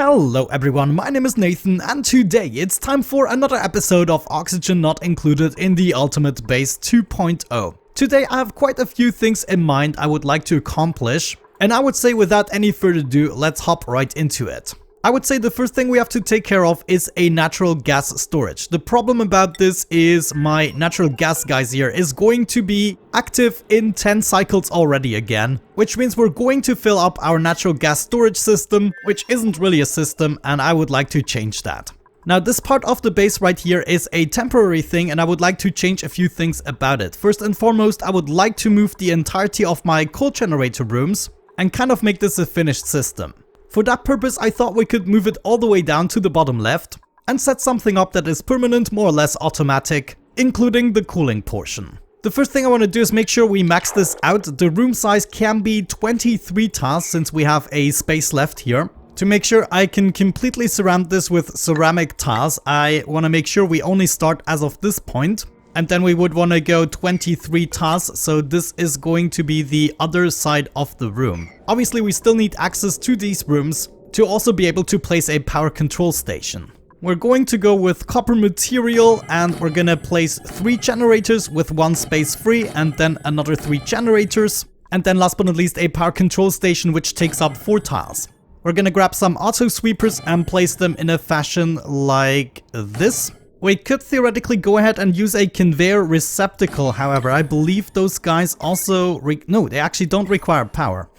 Hello everyone, my name is Nathan and today it's time for another episode of Oxygen Not Included in the Ultimate Base 2.0. Today I have quite a few things in mind I would like to accomplish, and I would say without any further ado, let's hop right into it. I would say the first thing we have to take care of is a natural gas storage. The problem about this is my natural gas geyser is going to be active in 10 cycles already again, which means we're going to fill up our natural gas storage system, which isn't really a system, and I would like to change that. Now this part of the base right here is a temporary thing and I would like to change a few things about it. First and foremost, I would like to move the entirety of my coal generator rooms and kind of make this a finished system. For that purpose, I thought we could move it all the way down to the bottom left and set something up that is permanent, more or less automatic, including the cooling portion. The first thing I want to do is make sure we max this out. The room size can be 23 tiles since we have a space left here. To make sure I can completely surround this with ceramic tiles, I want to make sure we only start as of this point. And then we would want to go 23 tiles, so this is going to be the other side of the room. Obviously we still need access to these rooms to also be able to place a power control station. We're going to go with copper material and we're gonna place 3 generators with 1 space free and then another 3 generators. And then last but not least a power control station which takes up 4 tiles. We're gonna grab some auto sweepers and place them in a fashion like this. We could theoretically go ahead and use a conveyor receptacle, however, I believe those guys also no, they actually don't require power.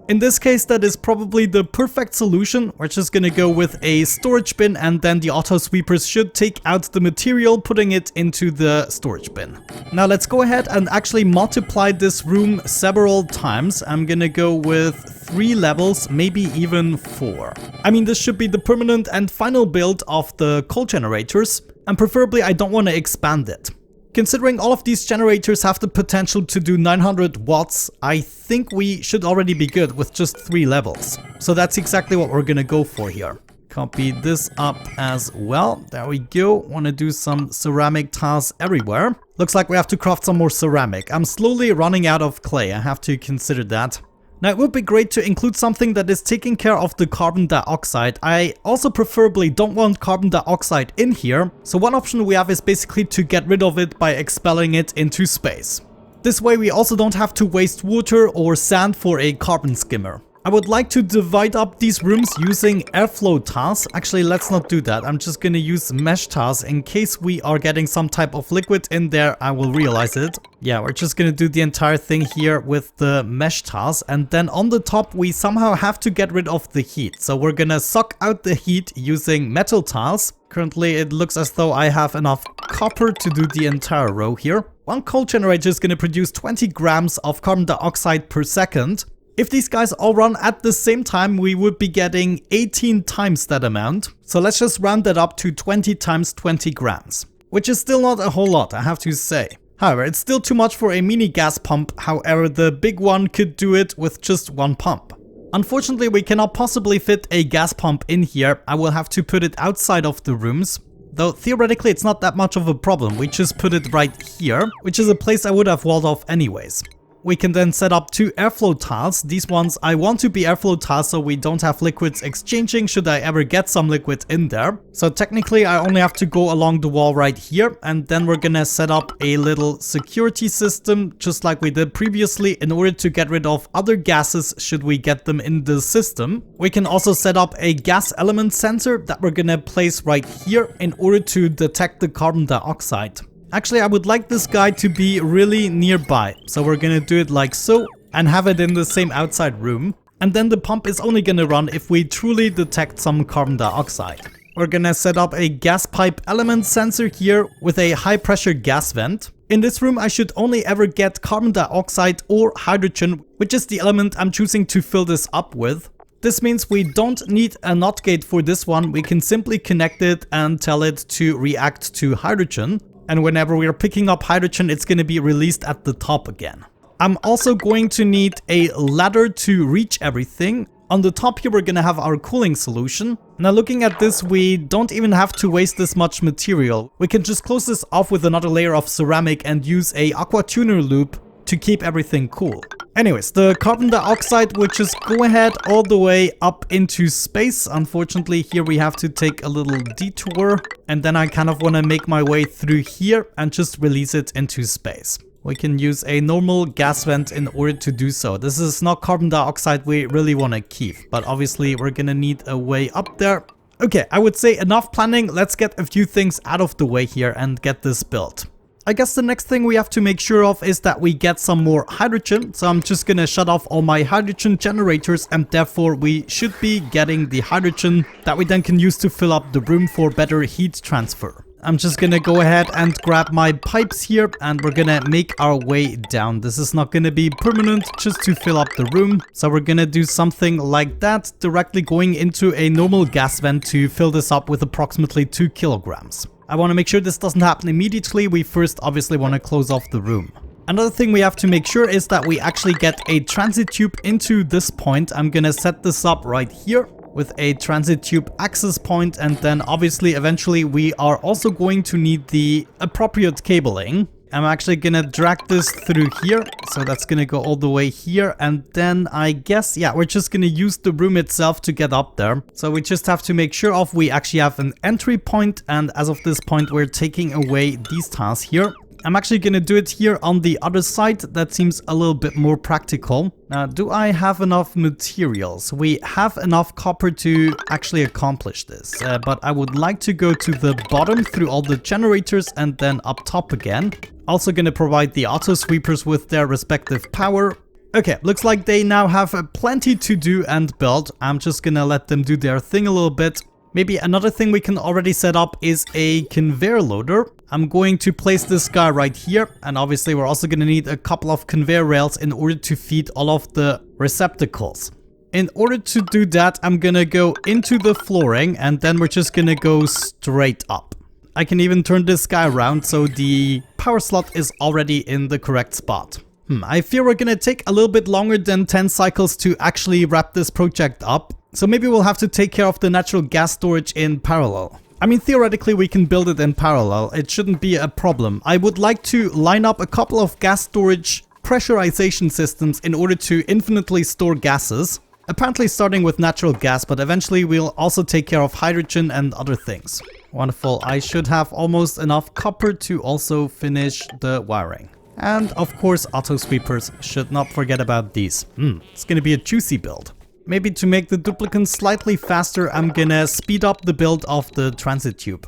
In this case, that is probably the perfect solution. We're just gonna go with a storage bin and then the auto sweepers should take out the material, putting it into the storage bin. Now let's go ahead and actually multiply this room several times. I'm gonna go with 3 levels, maybe even 4. I mean, this should be the permanent and final build of the coal generators. And preferably I don't want to expand it. Considering all of these generators have the potential to do 900 watts, I think we should already be good with just 3 levels. So that's exactly what we're gonna go for here. Copy this up as well. There we go. Want to do some ceramic tiles everywhere. Looks like we have to craft some more ceramic. I'm slowly running out of clay. I have to consider that. Now it would be great to include something that is taking care of the carbon dioxide. I also preferably don't want carbon dioxide in here, so one option we have is basically to get rid of it by expelling it into space. This way we also don't have to waste water or sand for a carbon skimmer. I would like to divide up these rooms using airflow tiles. Actually, let's not do that. I'm just gonna use mesh tiles in case we are getting some type of liquid in there. I will realize it. Yeah, we're just gonna do the entire thing here with the mesh tiles. And then on the top, we somehow have to get rid of the heat. So we're gonna suck out the heat using metal tiles. Currently, it looks as though I have enough copper to do the entire row here. One coal generator is gonna produce 20 grams of carbon dioxide per second. If these guys all run at the same time, we would be getting 18 times that amount. So let's just round that up to 20 times 20 grams, which is still not a whole lot, I have to say. However, it's still too much for a mini gas pump. However, the big one could do it with just 1 pump. Unfortunately, we cannot possibly fit a gas pump in here. I will have to put it outside of the rooms. Though theoretically, it's not that much of a problem. We just put it right here, which is a place I would have walled off anyways. We can then set up 2 airflow tiles. These ones I want to be airflow tiles so we don't have liquids exchanging should I ever get some liquid in there. So technically I only have to go along the wall right here, and then we're gonna set up a little security system just like we did previously in order to get rid of other gases should we get them in the system. We can also set up a gas element sensor that we're gonna place right here in order to detect the carbon dioxide. Actually, I would like this guy to be really nearby, so we're gonna do it like so and have it in the same outside room. And then the pump is only gonna run if we truly detect some carbon dioxide. We're gonna set up a gas pipe element sensor here with a high pressure gas vent. In this room I should only ever get carbon dioxide or hydrogen, which is the element I'm choosing to fill this up with. This means we don't need a NOT gate for this one, we can simply connect it and tell it to react to hydrogen. And whenever we are picking up hydrogen, it's going to be released at the top again. I'm also going to need a ladder to reach everything. On the top here, we're going to have our cooling solution. Now looking at this, we don't even have to waste this much material. We can just close this off with another layer of ceramic and use a aqua tuner loop to keep everything cool. Anyways, the carbon dioxide would just go ahead all the way up into space. Unfortunately, here we have to take a little detour. And then I kind of want to make my way through here and just release it into space. We can use a normal gas vent in order to do so. This is not carbon dioxide we really want to keep, but obviously we're gonna need a way up there. Okay, I would say enough planning. Let's get a few things out of the way here and get this built. I guess the next thing we have to make sure of is that we get some more hydrogen. So I'm just gonna shut off all my hydrogen generators, and therefore we should be getting the hydrogen that we then can use to fill up the room for better heat transfer. I'm just gonna go ahead and grab my pipes here, and we're gonna make our way down. This is not gonna be permanent, just to fill up the room. So we're gonna do something like that, directly going into a normal gas vent to fill this up with approximately 2 kilograms. I want to make sure this doesn't happen immediately. We first obviously want to close off the room. Another thing we have to make sure is that we actually get a transit tube into this point. I'm gonna set this up right here with a transit tube access point, and then obviously eventually we are also going to need the appropriate cabling. I'm actually gonna drag this through here, so that's gonna go all the way here, and then I guess, yeah, we're just gonna use the room itself to get up there. So we just have to make sure we actually have an entry point, and as of this point we're taking away these tiles here. I'm actually gonna do it here on the other side. That seems a little bit more practical. Now, do I have enough materials? We have enough copper to actually accomplish this, but I would like to go to the bottom through all the generators and then up top again. Also gonna provide the auto sweepers with their respective power. Okay, looks like they now have plenty to do and build. I'm just gonna let them do their thing a little bit. Maybe another thing we can already set up is a conveyor loader. I'm going to place this guy right here, and obviously we're also going to need a couple of conveyor rails in order to feed all of the receptacles. In order to do that, I'm going to go into the flooring, and then we're just going to go straight up. I can even turn this guy around so the power slot is already in the correct spot. I fear we're going to take a little bit longer than 10 cycles to actually wrap this project up. So maybe we'll have to take care of the natural gas storage in parallel. I mean, theoretically we can build it in parallel. It shouldn't be a problem. I would like to line up a couple of gas storage pressurization systems in order to infinitely store gases. Apparently starting with natural gas, but eventually we'll also take care of hydrogen and other things. Wonderful. I should have almost enough copper to also finish the wiring. And of course, auto sweepers. Should not forget about these. It's gonna be a juicy build. Maybe to make the duplicants slightly faster, I'm gonna speed up the build of the transit tube.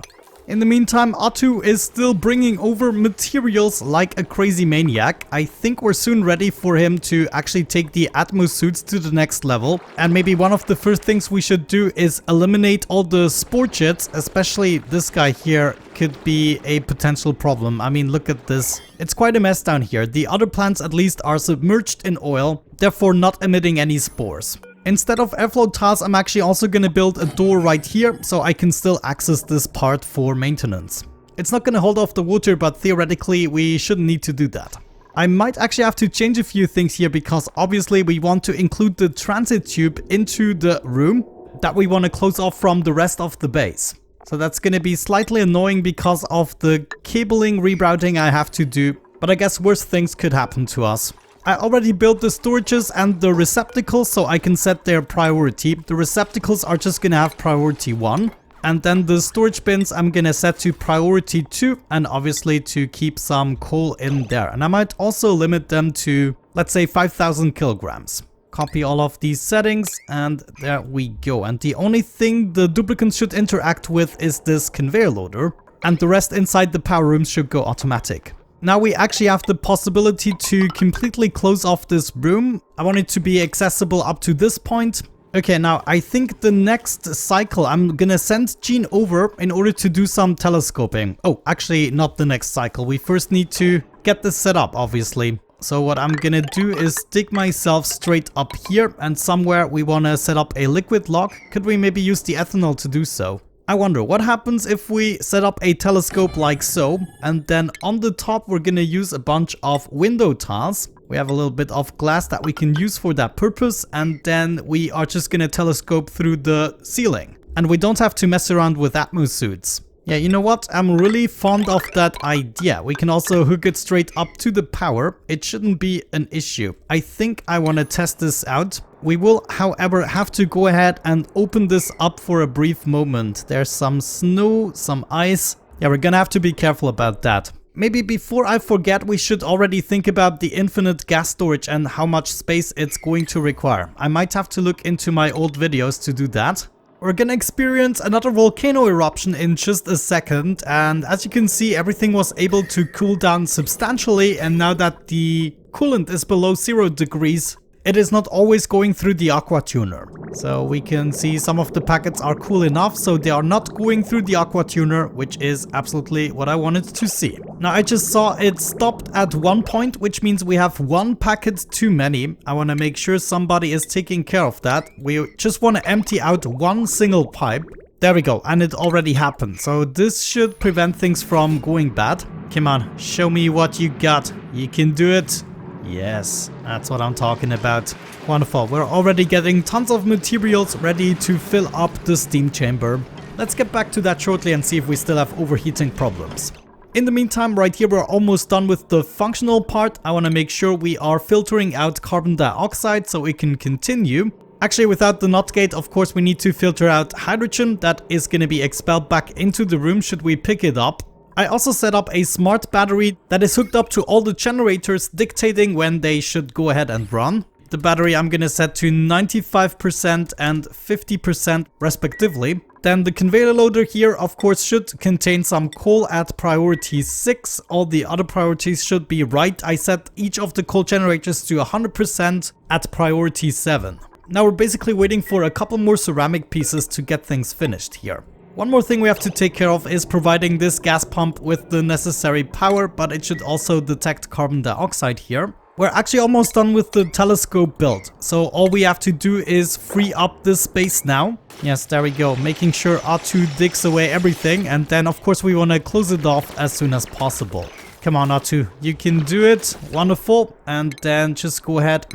In the meantime, Atu is still bringing over materials like a crazy maniac. I think we're soon ready for him to actually take the Atmos suits to the next level. And maybe one of the first things we should do is eliminate all the spore jets, especially this guy here could be a potential problem. I mean, look at this. It's quite a mess down here. The other plants at least are submerged in oil, therefore not emitting any spores. Instead of airflow tiles, I'm actually also going to build a door right here so I can still access this part for maintenance. It's not going to hold off the water, but theoretically we shouldn't need to do that. I might actually have to change a few things here because obviously we want to include the transit tube into the room that we want to close off from the rest of the base. So that's going to be slightly annoying because of the cabling rerouting I have to do, but I guess worse things could happen to us. I already built the storages and the receptacles so I can set their priority. The receptacles are just gonna have priority 1. And then the storage bins I'm gonna set to priority 2, and obviously to keep some coal in there. And I might also limit them to, let's say, 5,000 kilograms. Copy all of these settings, and there we go. And the only thing the duplicants should interact with is this conveyor loader, and the rest inside the power rooms should go automatic. Now we actually have the possibility to completely close off this room. I want it to be accessible up to this point. Okay, now I think the next cycle I'm gonna send Gene over in order to do some telescoping. Oh, actually not the next cycle. We first need to get this set up, obviously. So what I'm gonna do is stick myself straight up here, and somewhere we wanna set up a liquid lock. Could we maybe use the ethanol to do so? I wonder what happens if we set up a telescope like so, and then on the top we're gonna use a bunch of window tiles. We have a little bit of glass that we can use for that purpose, and then we are just gonna telescope through the ceiling. And we don't have to mess around with Atmos suits. Yeah, you know what? I'm really fond of that idea. We can also hook it straight up to the power. It shouldn't be an issue. I think I want to test this out. We will, however, have to go ahead and open this up for a brief moment. There's some snow, some ice. Yeah, we're gonna have to be careful about that. Maybe before I forget, we should already think about the infinite gas storage and how much space it's going to require. I might have to look into my old videos to do that. We're gonna experience another volcano eruption in just a second, and as you can see, everything was able to cool down substantially, and now that the coolant is below 0 degrees, it is not always going through the aqua tuner. So we can see some of the packets are cool enough, so they are not going through the aqua tuner, which is absolutely what I wanted to see. Now I just saw it stopped at one point, which means we have one packet too many. I want to make sure somebody is taking care of that. We just want to empty out one single pipe. There we go, and it already happened. So this should prevent things from going bad. Come on, show me what you got. You can do it. Yes, that's what I'm talking about. Wonderful, we're already getting tons of materials ready to fill up the steam chamber. Let's get back to that shortly and see if we still have overheating problems. In the meantime, right here we're almost done with the functional part. I want to make sure we are filtering out carbon dioxide so we can continue. Actually, without the NOT gate, of course, we need to filter out hydrogen that is going to be expelled back into the room should we pick it up. I also set up a smart battery that is hooked up to all the generators, dictating when they should go ahead and run. The battery I'm gonna set to 95% and 50% respectively. Then the conveyor loader here, of course, should contain some coal at priority 6. All the other priorities should be right. I set each of the coal generators to 100% at priority 7. Now we're basically waiting for a couple more ceramic pieces to get things finished here. One more thing we have to take care of is providing this gas pump with the necessary power, but it should also detect carbon dioxide here. We're actually almost done with the telescope build, so all we have to do is free up this space now. Yes, there we go, making sure R2 digs away everything, and then of course we want to close it off as soon as possible. Come on R2, you can do it, wonderful, and then just go ahead.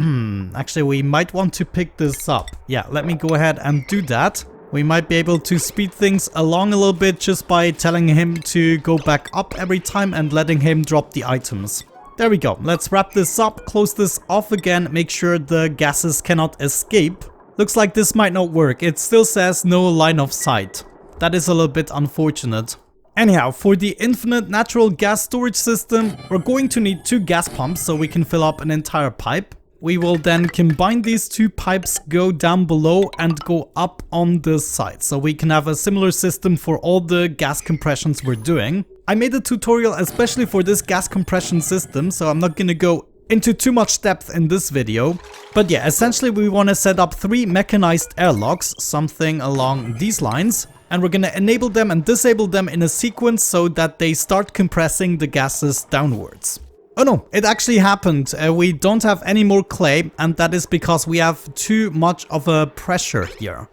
Actually we might want to pick this up. Yeah, let me go ahead and do that. We might be able to speed things along a little bit just by telling him to go back up every time and letting him drop the items. There we go. Let's wrap this up, close this off again, make sure the gases cannot escape. Looks like this might not work. It still says no line of sight. That is a little bit unfortunate. Anyhow, for the infinite natural gas storage system, we're going to need 2 gas pumps so we can fill up an entire pipe. We will then combine these 2 pipes, go down below and go up on the side. So we can have a similar system for all the gas compressions we're doing. I made a tutorial especially for this gas compression system, so I'm not gonna go into too much depth in this video. But yeah, essentially we want to set up 3 mechanized airlocks, something along these lines. And we're gonna enable them and disable them in a sequence so that they start compressing the gases downwards. Oh no, it actually happened. We don't have any more clay, and that is because we have too much of a pressure here.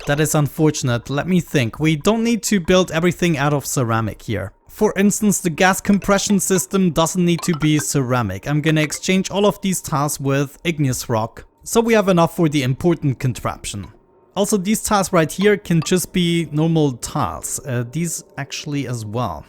That is unfortunate. Let me think. We don't need to build everything out of ceramic here. For instance, the gas compression system doesn't need to be ceramic. I'm gonna exchange all of these tiles with igneous rock, so we have enough for the important contraption. Also, these tiles right here can just be normal tiles. These actually as well.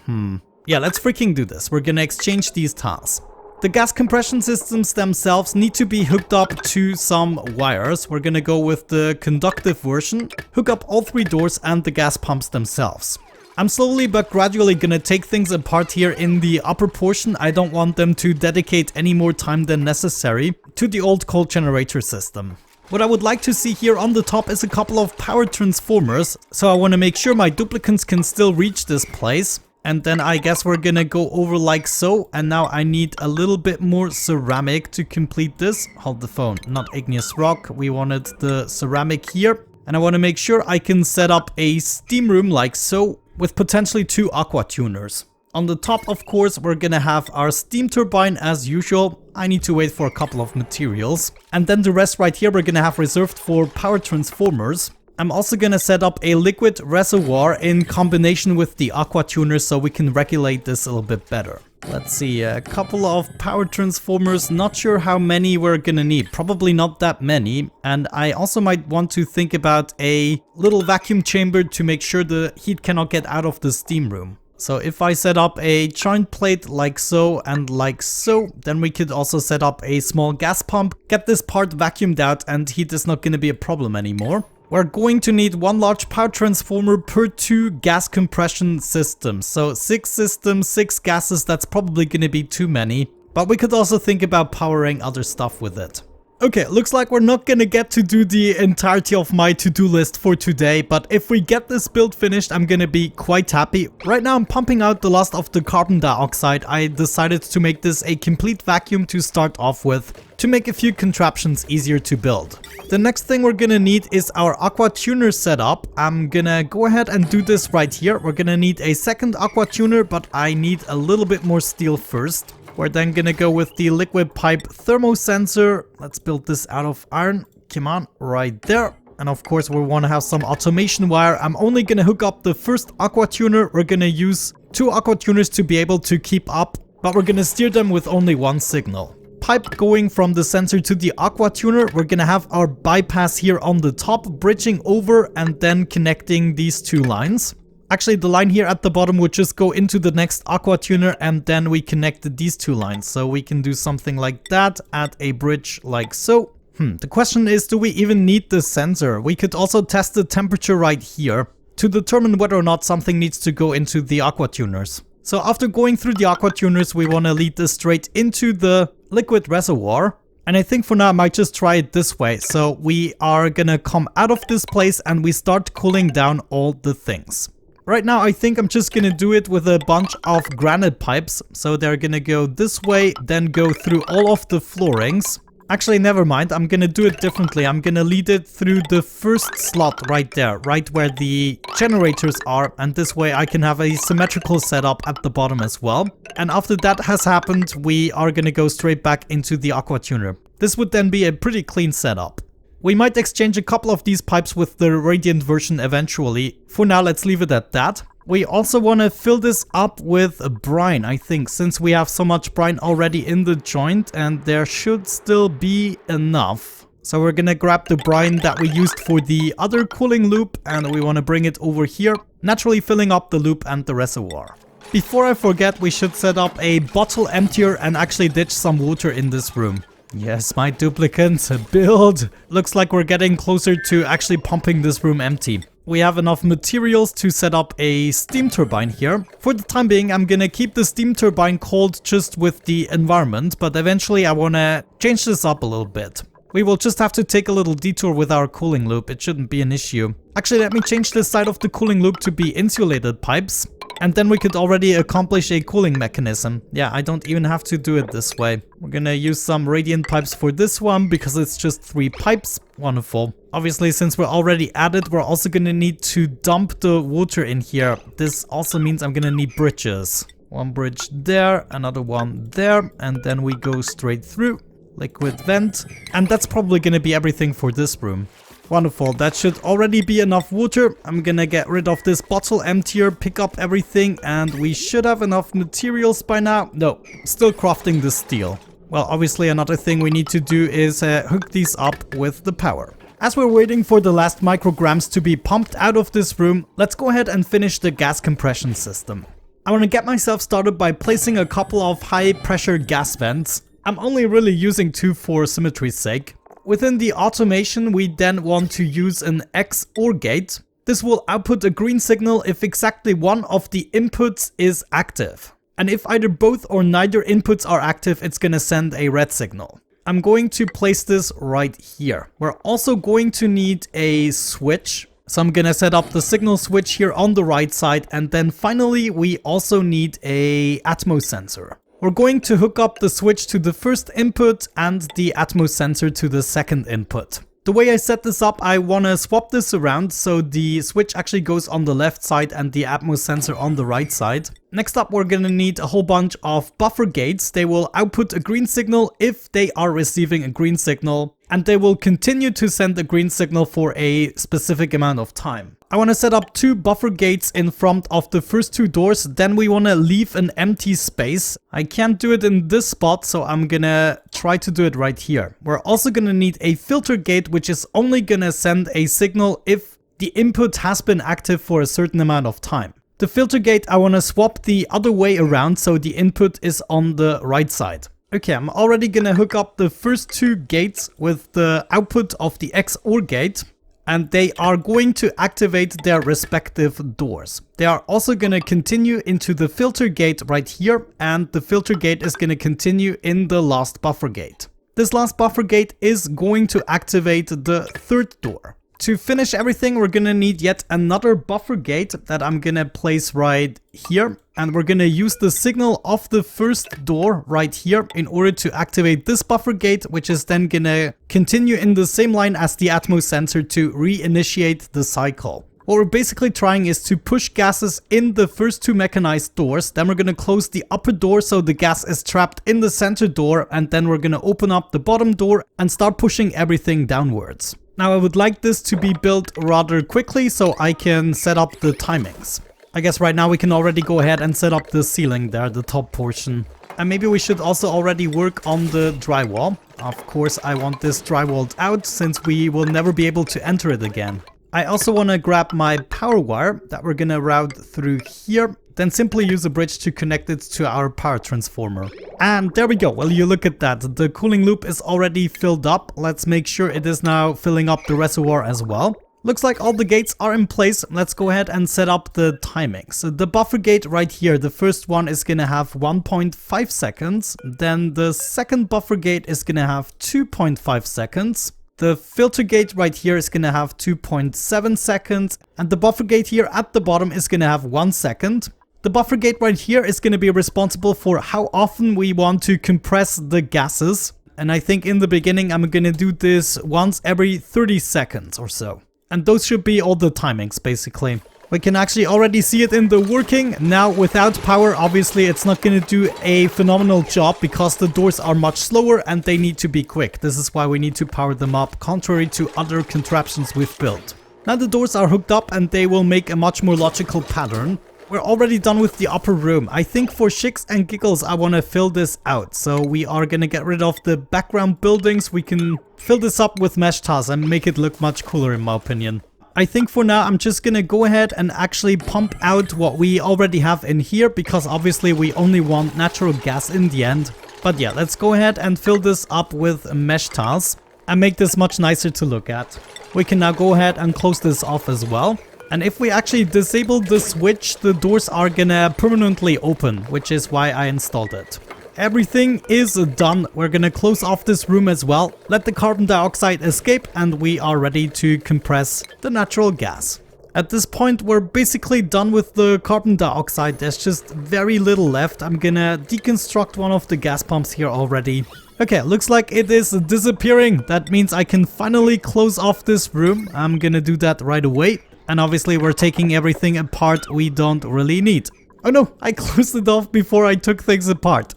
Yeah, let's freaking do this. We're gonna exchange these tiles. The gas compression systems themselves need to be hooked up to some wires. We're gonna go with the conductive version, hook up all 3 doors and the gas pumps themselves. I'm slowly but gradually gonna take things apart here in the upper portion. I don't want them to dedicate any more time than necessary to the old coal generator system. What I would like to see here on the top is a couple of power transformers, so I want to make sure my duplicants can still reach this place. And then I guess we're gonna go over like so, and now I need a little bit more ceramic to complete this. Hold the phone, not igneous rock, we wanted the ceramic here. And I want to make sure I can set up a steam room like so, with potentially 2 aqua tuners. On the top, of course, we're gonna have our steam turbine as usual. I need to wait for a couple of materials. And then the rest right here we're gonna have reserved for power transformers. I'm also gonna set up a liquid reservoir in combination with the aqua tuner so we can regulate this a little bit better. Let's see, a couple of power transformers, not sure how many we're gonna need, probably not that many. And I also might want to think about a little vacuum chamber to make sure the heat cannot get out of the steam room. So if I set up a joint plate like so and like so, then we could also set up a small gas pump, get this part vacuumed out, and heat is not gonna be a problem anymore. We're going to need one large power transformer per 2 gas compression systems. So 6 systems, 6 gases, that's probably going to be too many. But we could also think about powering other stuff with it. Okay, looks like we're not gonna get to do the entirety of my to-do list for today, but if we get this build finished, I'm gonna be quite happy. Right now I'm pumping out the last of the carbon dioxide. I decided to make this a complete vacuum to start off with, to make a few contraptions easier to build. The next thing we're gonna need is our aqua tuner setup. I'm gonna go ahead and do this right here. We're gonna need a second aqua tuner, but I need a little bit more steel first. We're then gonna go with the liquid pipe thermosensor. Let's build this out of iron. Come on, right there. And of course we want to have some automation wire. I'm only gonna hook up the first aqua tuner. We're gonna use 2 aqua tuners to be able to keep up, but we're gonna steer them with only 1 signal. Pipe going from the sensor to the aqua tuner. We're gonna have our bypass here on the top, bridging over and then connecting these 2 lines. Actually, the line here at the bottom would just go into the next aqua tuner, and then we connected these 2 lines. So we can do something like that, add a bridge like so. The question is, do we even need the sensor? We could also test the temperature right here to determine whether or not something needs to go into the aqua tuners. So after going through the aqua tuners, we want to lead this straight into the liquid reservoir. And I think for now I might just try it this way. So we are gonna come out of this place and we start cooling down all the things. Right now I think I'm just gonna do it with a bunch of granite pipes. So they're gonna go this way, then go through all of the floorings. Actually, never mind, I'm gonna do it differently. I'm gonna lead it through the first slot right there, right where the generators are, and this way I can have a symmetrical setup at the bottom as well. And after that has happened, we are gonna go straight back into the aqua tuner. This would then be a pretty clean setup. We might exchange a couple of these pipes with the radiant version eventually. For now, let's leave it at that. We also want to fill this up with brine, I think, since we have so much brine already in the joint, and there should still be enough. So we're gonna grab the brine that we used for the other cooling loop, and we want to bring it over here, naturally filling up the loop and the reservoir. Before I forget, we should set up a bottle emptier and actually ditch some water in this room. Yes, my duplicant build. Looks like we're getting closer to actually pumping this room empty. We have enough materials to set up a steam turbine here. For the time being, I'm gonna keep the steam turbine cold just with the environment, but eventually I wanna change this up a little bit. We will just have to take a little detour with our cooling loop. It shouldn't be an issue. Actually, let me change this side of the cooling loop to be insulated pipes. And then we could already accomplish a cooling mechanism. Yeah, I don't even have to do it this way. We're gonna use some radiant pipes for this one because it's just 3 pipes. Wonderful. Obviously, since we're already at it, we're also gonna need to dump the water in here. This also means I'm gonna need bridges. One bridge there, another one there, and then we go straight through. Liquid vent. And that's probably gonna be everything for this room. Wonderful, that should already be enough water. I'm gonna get rid of this bottle emptier, pick up everything, and we should have enough materials by now. No, still crafting the steel. Well, obviously another thing we need to do is hook these up with the power. As we're waiting for the last micrograms to be pumped out of this room, let's go ahead and finish the gas compression system. I want to get myself started by placing a couple of high pressure gas vents. I'm only really using 2 for symmetry's sake. Within the automation, we then want to use an XOR gate. This will output a green signal if exactly one of the inputs is active. And if either both or neither inputs are active, it's gonna send a red signal. I'm going to place this right here. We're also going to need a switch. So I'm gonna set up the signal switch here on the right side. And then finally, we also need a Atmos sensor. We're going to hook up the switch to the first input and the Atmos sensor to the second input. The way I set this up, I want to swap this around so the switch actually goes on the left side and the Atmos sensor on the right side. Next up, we're going to need a whole bunch of buffer gates. They will output a green signal if they are receiving a green signal, and they will continue to send a green signal for a specific amount of time. I want to set up 2 buffer gates in front of the first 2 doors. Then we want to leave an empty space. I can't do it in this spot, so I'm gonna try to do it right here. We're also gonna need a filter gate, which is only gonna send a signal if the input has been active for a certain amount of time. The filter gate, I want to swap the other way around so the input is on the right side. Okay, I'm already gonna hook up the first 2 gates with the output of the XOR gate, and they are going to activate their respective doors. They are also gonna continue into the filter gate right here, and the filter gate is gonna continue in the last buffer gate. This last buffer gate is going to activate the 3rd door. To finish everything, we're gonna need yet another buffer gate that I'm gonna place right here. And we're gonna use the signal of the first door right here in order to activate this buffer gate, which is then gonna continue in the same line as the Atmos sensor to reinitiate the cycle. What we're basically trying is to push gases in the first 2 mechanized doors. Then we're gonna close the upper door so the gas is trapped in the center door. And then we're gonna open up the bottom door and start pushing everything downwards. Now I would like this to be built rather quickly so I can set up the timings. I guess right now we can already go ahead and set up the ceiling there, the top portion. And maybe we should also already work on the drywall. Of course I want this drywalled out since we will never be able to enter it again. I also want to grab my power wire that we're gonna route through here. Then simply use a bridge to connect it to our power transformer. And there we go. Well, you look at that. The cooling loop is already filled up. Let's make sure it is now filling up the reservoir as well. Looks like all the gates are in place. Let's go ahead and set up the timings. So the buffer gate right here, the first one is gonna have 1.5 seconds. Then the second buffer gate is gonna have 2.5 seconds. The filter gate right here is gonna have 2.7 seconds. And the buffer gate here at the bottom is gonna have 1 second. The buffer gate right here is going to be responsible for how often we want to compress the gases. And I think in the beginning I'm going to do this once every 30 seconds or so. And those should be all the timings basically. We can actually already see it in the working. Now without power, obviously it's not going to do a phenomenal job because the doors are much slower and they need to be quick. This is why we need to power them up, contrary to other contraptions we've built. Now the doors are hooked up and they will make a much more logical pattern. We're already done with the upper room. I think for shits and giggles I want to fill this out. So we are going to get rid of the background buildings. We can fill this up with mesh tiles and make it look much cooler in my opinion. I think for now I'm just going to go ahead and actually pump out what we already have in here. Because obviously we only want natural gas in the end. But yeah, let's go ahead and fill this up with mesh tiles. And make this much nicer to look at. We can now go ahead and close this off as well. And if we actually disable the switch, the doors are gonna permanently open, which is why I installed it. Everything is done. We're gonna close off this room as well, let the carbon dioxide escape, and we are ready to compress the natural gas. At this point, we're basically done with the carbon dioxide. There's just very little left. I'm gonna deconstruct one of the gas pumps here already. Okay, looks like it is disappearing. That means I can finally close off this room. I'm gonna do that right away. And obviously we're taking everything apart we don't really need. Oh no, I closed it off before I took things apart.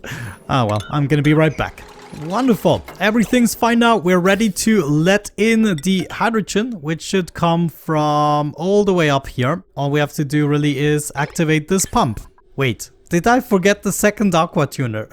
Ah well, I'm gonna be right back. Wonderful. Everything's fine now. We're ready to let in the hydrogen, which should come from all the way up here. All we have to do really is activate this pump. Wait, did I forget the second aqua tuner?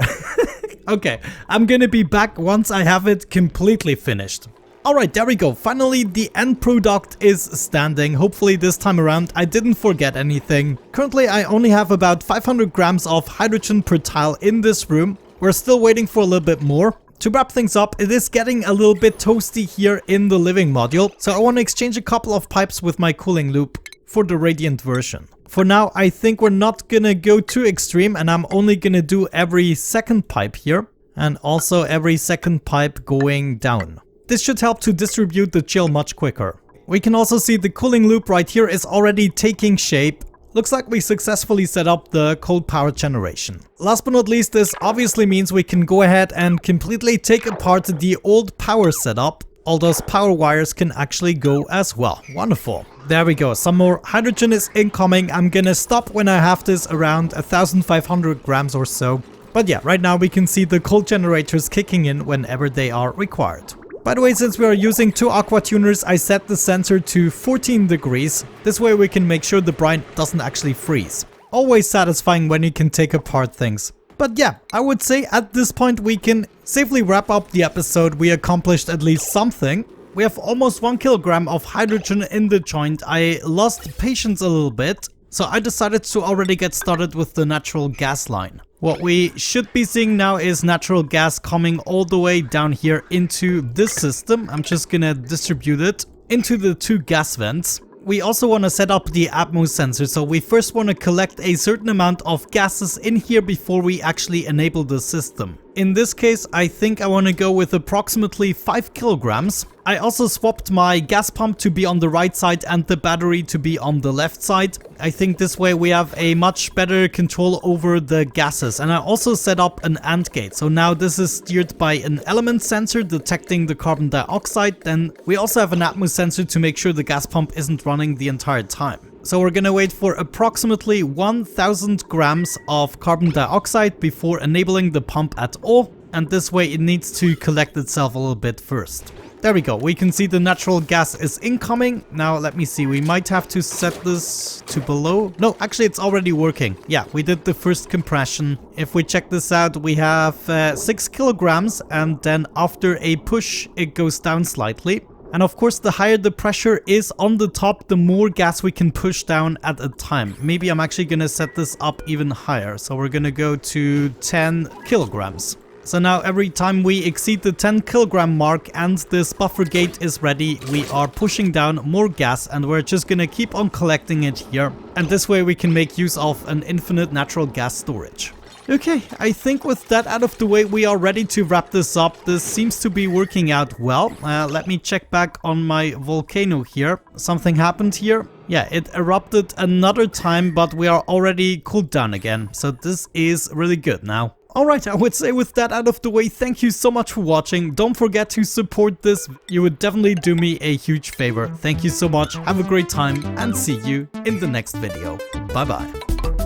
Okay, I'm gonna be back once I have it completely finished. Alright, there we go. Finally, the end product is standing. Hopefully this time around I didn't forget anything. Currently, I only have about 500 grams of hydrogen per tile in this room. We're still waiting for a little bit more. To wrap things up, it is getting a little bit toasty here in the living module. So I want to exchange a couple of pipes with my cooling loop for the radiant version. For now, I think we're not gonna go too extreme and I'm only gonna do every second pipe here. And also every second pipe going down. This should help to distribute the chill much quicker. We can also see the cooling loop right here is already taking shape. Looks like we successfully set up the cold power generation. Last but not least, this obviously means we can go ahead and completely take apart the old power setup. All those power wires can actually go as well. Wonderful. There we go. Some more hydrogen is incoming. I'm gonna stop when I have this around 1500 grams or so. But yeah, right now we can see the cold generators kicking in whenever they are required. By the way, since we are using 2 aqua tuners, I set the sensor to 14 degrees. This way we can make sure the brine doesn't actually freeze. Always satisfying when you can take apart things. But yeah, I would say at this point we can safely wrap up the episode. We accomplished at least something. We have almost 1 kilogram of hydrogen in the joint. I lost patience a little bit, so I decided to already get started with the natural gas line. What we should be seeing now is natural gas coming all the way down here into this system. I'm just gonna distribute it into the 2 gas vents. We also want to set up the atmos sensor, so we first want to collect a certain amount of gases in here before we actually enable the system. In this case, I think I want to go with approximately 5 kilograms. I also swapped my gas pump to be on the right side and the battery to be on the left side. I think this way we have a much better control over the gases. And I also set up an AND gate. So now this is steered by an element sensor detecting the carbon dioxide. Then we also have an atmos sensor to make sure the gas pump isn't running the entire time. So we're gonna wait for approximately 1000 grams of carbon dioxide before enabling the pump at all. And this way it needs to collect itself a little bit first. There we go. We can see the natural gas is incoming. Now let me see. We might have to set this to below. No, actually it's already working. Yeah, we did the first compression. If we check this out, we have 6 kilograms, and then after a push it goes down slightly. And of course, the higher the pressure is on the top, the more gas we can push down at a time. Maybe I'm actually gonna set this up even higher. So we're gonna go to 10 kilograms. So now every time we exceed the 10 kilogram mark and this buffer gate is ready, we are pushing down more gas, and we're just gonna keep on collecting it here. And this way we can make use of an infinite natural gas storage. Okay, I think with that out of the way, we are ready to wrap this up. This seems to be working out well. Let me check back on my volcano here. Something happened here. Yeah, it erupted another time, but we are already cooled down again. So this is really good now. Alright, I would say with that out of the way, thank you so much for watching. Don't forget to support this. You would definitely do me a huge favor. Thank you so much. Have a great time and see you in the next video. Bye bye.